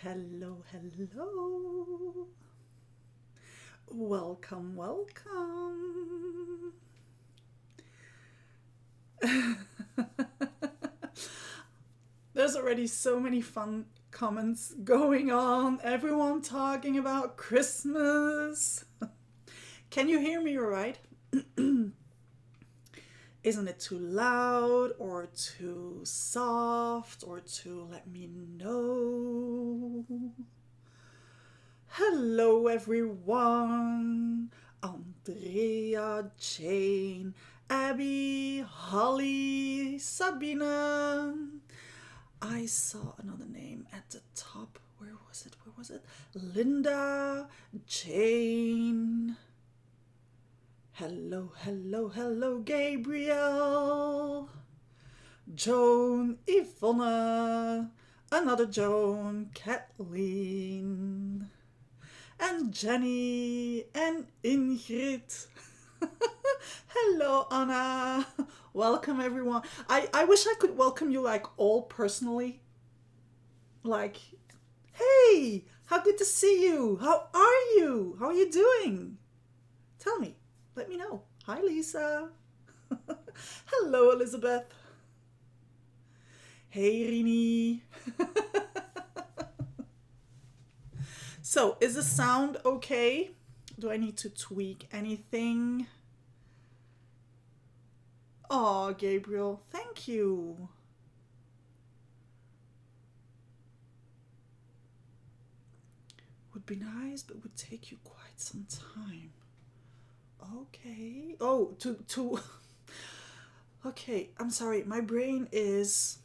Hello, hello. Welcome, welcome. There's already so many fun comments going on. Everyone talking about Christmas. Can you hear me all right? Isn't it too loud or too soft or too let me know? Hello, everyone. Andrea, Jane, Abby, Holly, Sabina. I saw another name at the top. Where was it? Where was it? Linda, Jane. Hello, hello, hello, Gabriel. Joan, Ivonna. Another Joan, Kathleen. And Jenny and Ingrid. Hello, Anna. Welcome, everyone. I wish I could welcome you like all personally. Like, hey, how good to see you. How are you? How are you doing? Tell me. Let me know. Hi, Lisa. Hello, Elizabeth. Hey, Rini. So, is the sound okay? Do I need to tweak anything? Oh, Gabriel, thank you. Would be nice, but would take you quite some time. Okay. Oh, to Okay, I'm sorry. My brain is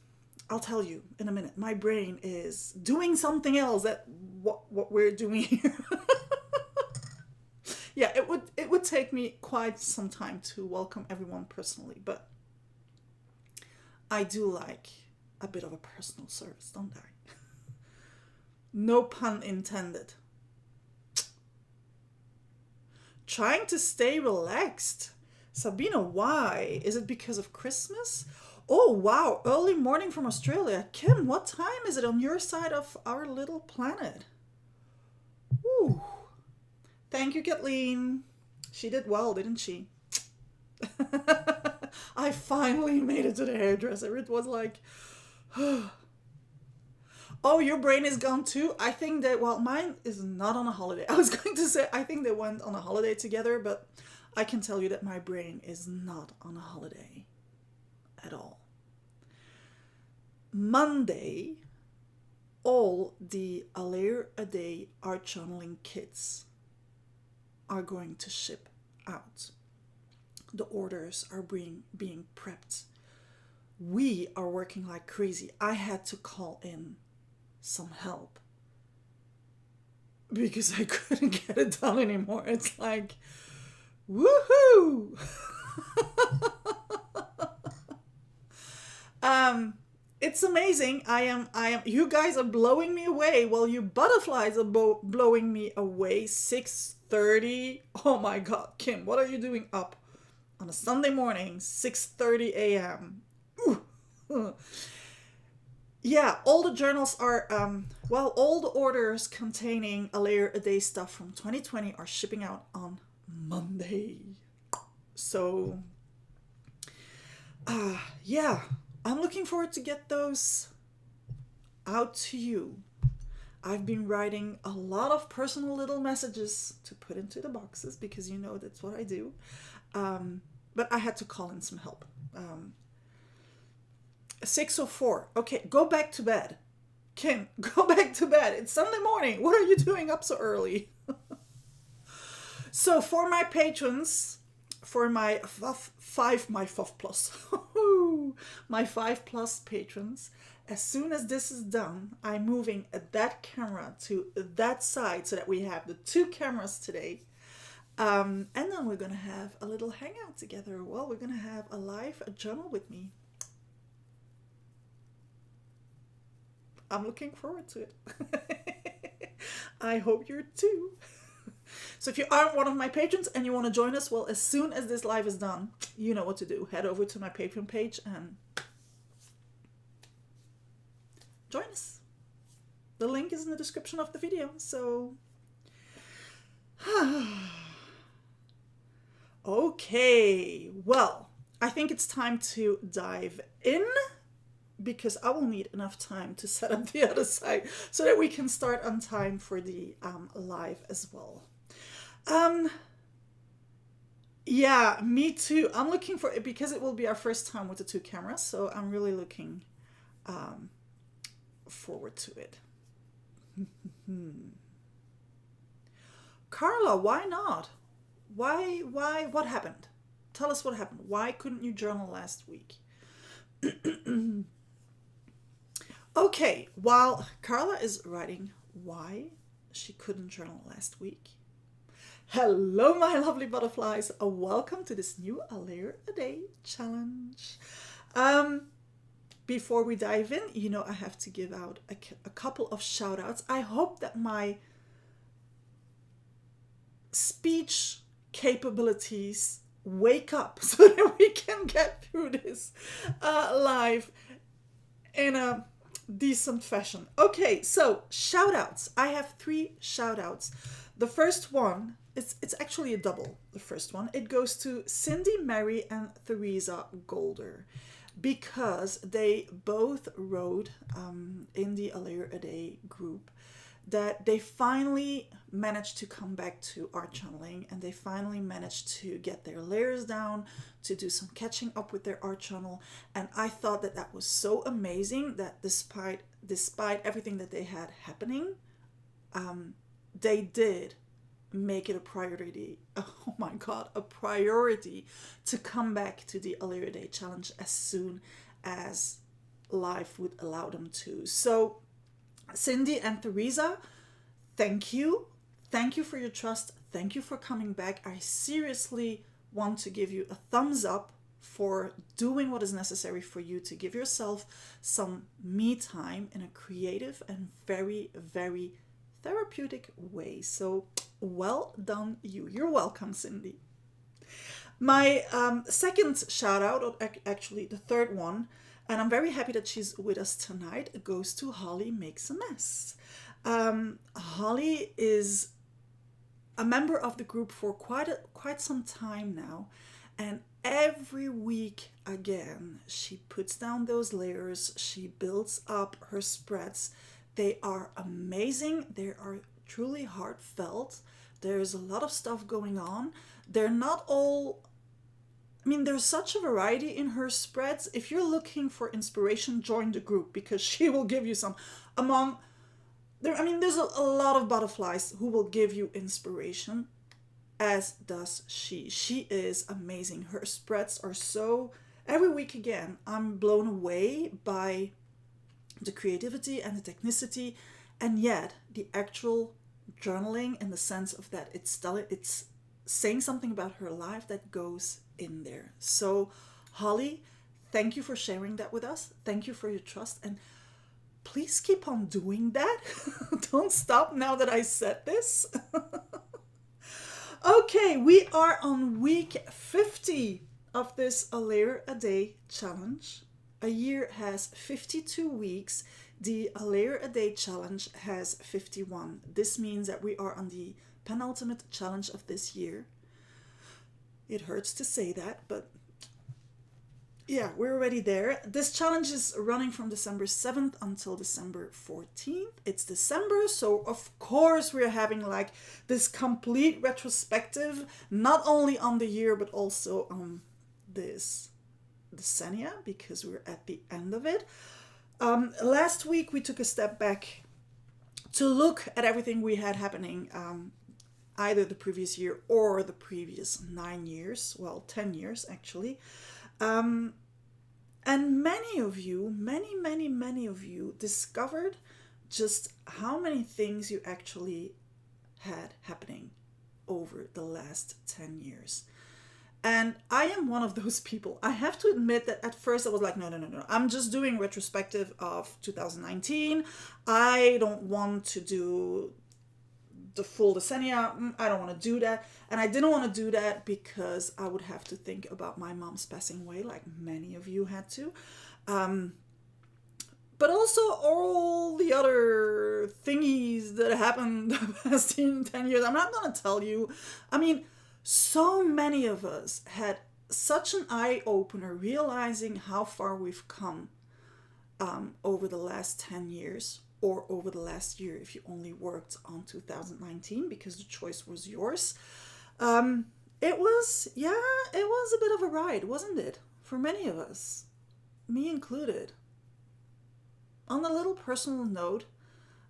I'll tell you in a minute. My brain is doing something else that what we're doing here. Yeah, it would take me quite some time to welcome everyone personally, but I do like a bit of a personal service, don't I? No pun intended. Trying to stay relaxed. Sabina, why? Is it because of Christmas? Oh, wow. Early morning from Australia. Kim, what time is it on your side of our little planet? Ooh. Thank you, Kathleen. She did well, didn't she? I finally made it to the hairdresser. It was like, oh, your brain is gone too? I think that, well, mine is not on a holiday. I was going to say, I think they went on a holiday together, but I can tell you that my brain is not on a holiday at all. Monday, all the Alair a Day art journaling kits are going to ship out. The orders are being prepped. We are working like crazy. I had to call in some help because I couldn't get it done anymore. It's like, woohoo! um, it's amazing. You guys are blowing me away. Well, you butterflies are blowing me away. 6:30. Oh my God, Kim, what are you doing up on a Sunday morning, 6:30 a.m.? Ooh. Yeah, all the journals are, all the orders containing a layer a day stuff from 2020 are shipping out on Monday. So, yeah, I'm looking forward to get those out to you. I've been writing a lot of personal little messages to put into the boxes because you know that's what I do. But I had to call in some help. 6:04. Okay, go back to bed. Kim, go back to bed. It's Sunday morning. What are you doing up so early? So for my patrons, for my my FUF plus, my 5+ patrons, as soon as this is done, I'm moving that camera to that side so that we have the two cameras today. And then we're going to have a little hangout together. Well, we're going to have a live journal with me. I'm looking forward to it. I hope you're too. So if you aren't one of my patrons and you want to join us, well, as soon as this live is done, you know what to do. Head over to my Patreon page and join us. The link is in the description of the video. So, okay, well, I think it's time to dive in, because I will need enough time to set up the other side so that we can start on time for the live as well. Yeah, me too. I'm looking for it because it will be our first time with the 2 cameras, so I'm really looking forward to it. Carla, why not? Why, what happened? Tell us what happened. Why couldn't you journal last week? Okay, while Carla is writing why she couldn't journal last week. Hello, my lovely butterflies. Welcome to this new A Layer a Day challenge. Before we dive in, you know I have to give out a couple of shout outs. I hope that my speech capabilities wake up so that we can get through this live in a decent fashion. Okay, so shout outs. I have 3 shout outs. The first one, it's actually a double. The first one, it goes to Cindy, Mary, and Theresa Golder, because they both wrote in the A Layer a Day group that they finally managed to come back to art journaling, and they finally managed to get their layers down, to do some catching up with their art journal. And I thought that that was so amazing that despite everything that they had happening, they did make it a priority. Oh my God, a priority to come back to the A Layer a Day challenge as soon as life would allow them to. So Cindy and Theresa, thank you. Thank you for your trust. Thank you for coming back. I seriously want to give you a thumbs up for doing what is necessary for you to give yourself some me time in a creative and very, very therapeutic way. So well done you. You're welcome, Cindy. My second shout out, or actually the third one, and I'm very happy that she's with us tonight, it goes to Holly Makes a Mess. Holly is a member of the group for quite some time now, and every week again she puts down those layers, she builds up her spreads. They are amazing, they are truly heartfelt. There's a lot of stuff going on. They're not all, I mean, there's such a variety in her spreads. If you're looking for inspiration, join the group, because she will give you some. There's a lot of butterflies who will give you inspiration, as does she. She is amazing. Her spreads are so, every week again, I'm blown away by the creativity and the technicity, and yet the actual journaling, in the sense of that it's saying something about her life that goes in there. So Holly, thank you for sharing that with us. Thank you for your trust, and please keep on doing that. Don't stop now that I said this. Okay, we are on week 50 of this A Layer a Day challenge. A year has 52 weeks. The A Layer a Day challenge has 51. This means that we are on the penultimate challenge of this year. It hurts to say that, but yeah, we're already there. This challenge is running from December 7th until December 14th. It's December, so of course we're having like this complete retrospective, not only on the year, but also on this decennia, because we're at the end of it. Last week we took a step back to look at everything we had happening, either the previous year or the previous 9 years, well, 10 years actually. And many of you discovered just how many things you actually had happening over the last 10 years. And I am one of those people. I have to admit that at first I was like, no. I'm just doing retrospective of 2019. I don't want to do the full decennia. I don't want to do that. And I didn't want to do that because I would have to think about my mom's passing away, like many of you had to. But also all the other thingies that happened the past 10 years. I'm not going to tell you. I mean, so many of us had such an eye-opener realizing how far we've come over the last 10 years, or over the last year if you only worked on 2019 because the choice was yours. It was a bit of a ride, wasn't it? For many of us, me included. On a little personal note,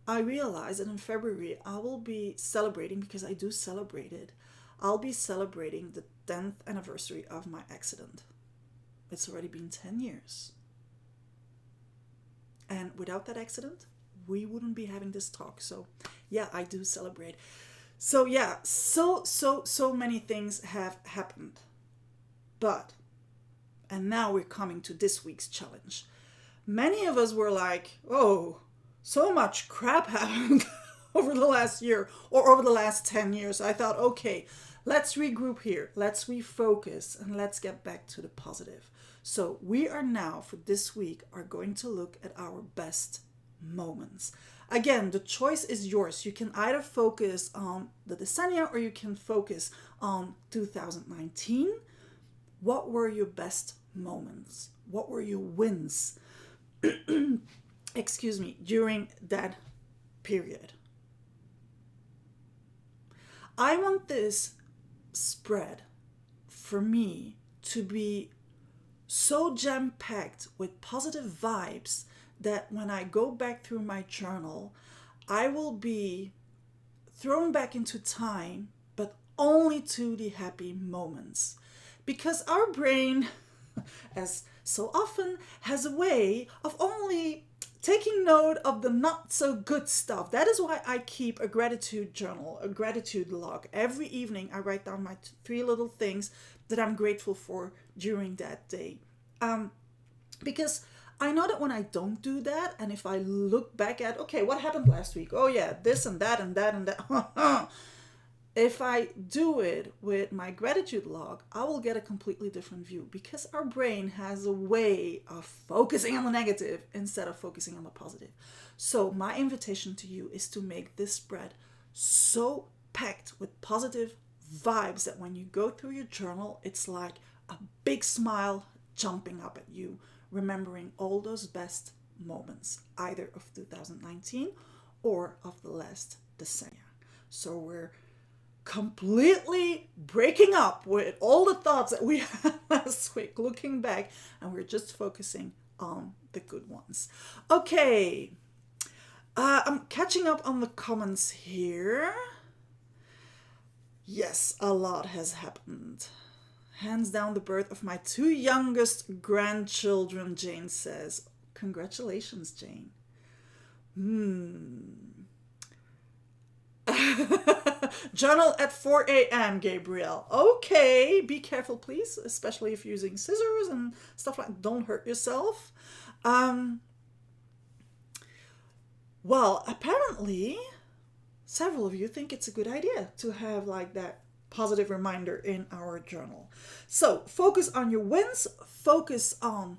I realized that in February I will be celebrating, because I do celebrate it, I'll be celebrating the 10th anniversary of my accident. It's already been 10 years. And without that accident, we wouldn't be having this talk. So yeah, I do celebrate. So yeah, so many things have happened. And now we're coming to this week's challenge. Many of us were like, oh, so much crap happened over the last year or over the last 10 years. I thought, okay, let's regroup here. Let's refocus and let's get back to the positive. So we are now, for this week, are going to look at our best moments. Again, the choice is yours. You can either focus on the decennia or you can focus on 2019. What were your best moments? What were your wins? Excuse me, during that period. I want this spread for me to be so jam-packed with positive vibes that when I go back through my journal, I will be thrown back into time, but only to the happy moments. Because our brain, as so often, has a way of only taking note of the not so good stuff. That is why I keep a gratitude journal, a gratitude log. Every evening I write down my 3 little things that I'm grateful for during that day. Because I know that when I don't do that, and if I look back at, okay, what happened last week? Oh yeah, this and that and that and that. If I do it with my gratitude log, I will get a completely different view, because our brain has a way of focusing on the negative instead of focusing on the positive. So my invitation to you is to make this spread so packed with positive vibes that when you go through your journal, it's like a big smile jumping up at you, remembering all those best moments, either of 2019 or of the last decennia. So we're completely breaking up with all the thoughts that we had last week, looking back, and we're just focusing on the good ones. Okay, I'm catching up on the comments here. Yes, a lot has happened. Hands down the birth of my 2 youngest grandchildren, Jane says. Congratulations, Jane. Journal at 4 a.m., Gabriel. Okay, be careful, please, especially if you're using scissors and stuff like that. Don't hurt yourself. Well, apparently, several of you think it's a good idea to have like that positive reminder in our journal. So focus on your wins, focus on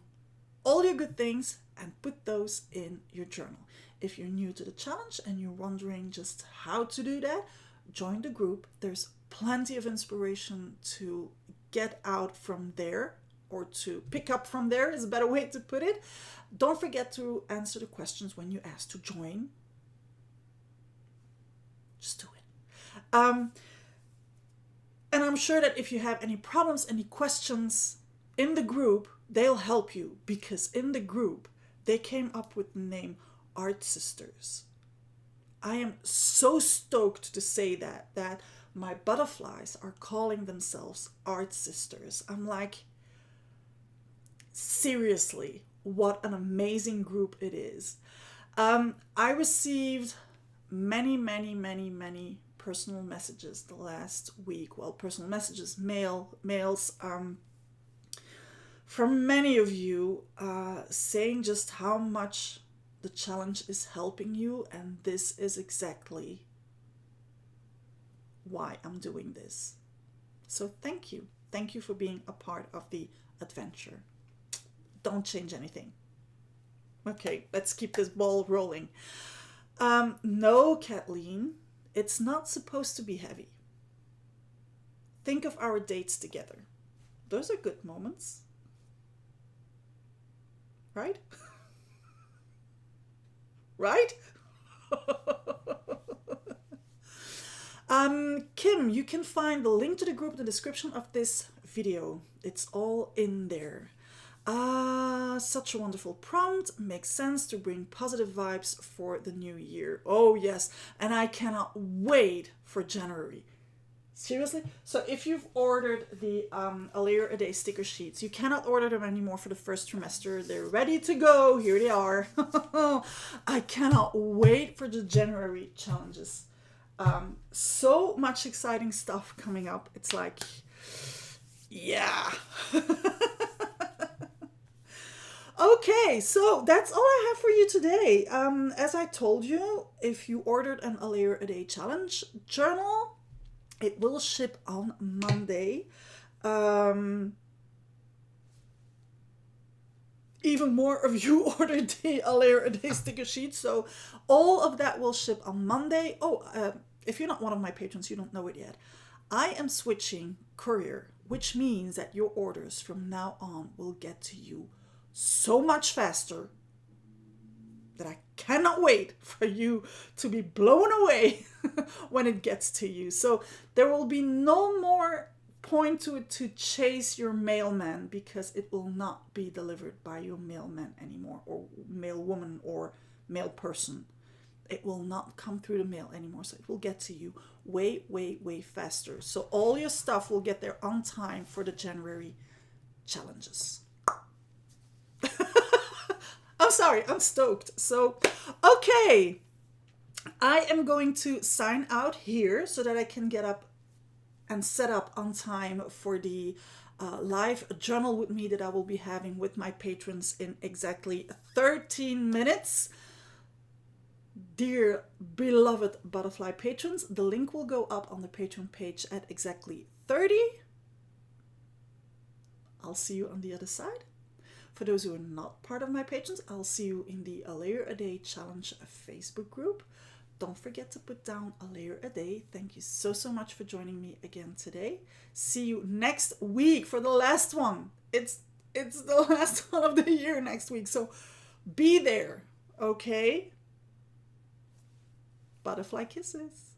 all your good things, and put those in your journal. If you're new to the challenge and you're wondering just how to do that, join the group. There's plenty of inspiration to get out from there, or to pick up from there is a better way to put it. Don't forget to answer the questions when you ask to join. Just do it. And I'm sure that if you have any problems, any questions in the group, they'll help you, because in the group, they came up with the name Art Sisters. I am so stoked to say that my butterflies are calling themselves Art Sisters. I'm like, seriously, what an amazing group it is. I received many personal messages the last week. Well, personal messages, mails, from many of you saying just how much the challenge is helping you, and this is exactly why I'm doing this. So thank you. Thank you for being a part of the adventure. Don't change anything. Okay, let's keep this ball rolling. No, Kathleen, it's not supposed to be heavy. Think of our dates together. Those are good moments. Right? Right? Kim, you can find the link to the group in the description of this video. It's all in there. Such a wonderful prompt. Makes sense to bring positive vibes for the new year. Oh, yes. And I cannot wait for January. Seriously? So if you've ordered the A Layer a Day sticker sheets, you cannot order them anymore for the first trimester. They're ready to go. Here they are. I cannot wait for the January challenges. So much exciting stuff coming up. It's like, yeah. Okay, so that's all I have for you today. As I told you, if you ordered an A Layer a Day challenge journal, it will ship on Monday. Even more of you ordered the A Layer a Day sticker sheet, so all of that will ship on Monday. Oh, if you're not one of my patrons, you don't know it yet. I am switching courier, which means that your orders from now on will get to you so much faster that I cannot wait for you to be blown away when it gets to you. So there will be no more point to it to chase your mailman, because it will not be delivered by your mailman anymore, or mailwoman, or mail person. It will not come through the mail anymore, so it will get to you way, way, way faster. So all your stuff will get there on time for the January challenges. I'm sorry, I'm stoked. So, okay, I am going to sign out here so that I can get up and set up on time for the live journal with me that I will be having with my patrons in exactly 13 minutes. Dear beloved butterfly patrons, the link will go up on the Patreon page at exactly 30. I'll see you on the other side. For those who are not part of my patrons, I'll see you in the A Layer a Day Challenge Facebook group. Don't forget to put down A Layer a Day. Thank you so, so much for joining me again today. See you next week for the last one. It's the last one of the year next week, so be there, okay? Butterfly kisses.